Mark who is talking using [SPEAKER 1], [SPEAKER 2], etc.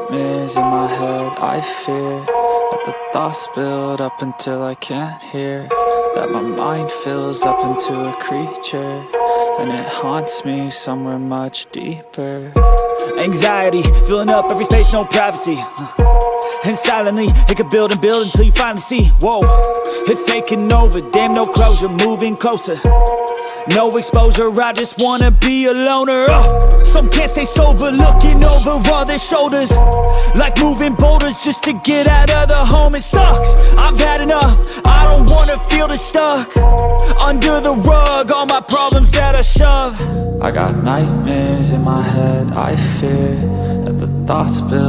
[SPEAKER 1] nightmares in my head, I fear that the thoughts build up until I can't hear, that my mind fills up into a creature, and it haunts me somewhere much deeper.
[SPEAKER 2] Anxiety, filling up every space, no privacy. And silently, it could build and build until you finally see, whoa, it's taking over, damn, no closure, moving closer. No exposure, I just wanna be a loner. Some can't stay sober, looking over all their shoulders, like moving boulders just to get out of the home. It sucks, I've had enough, I don't wanna feel the stuck under the rug, all my problems that I shove.
[SPEAKER 1] I got nightmares in my head, I fear that the thoughts build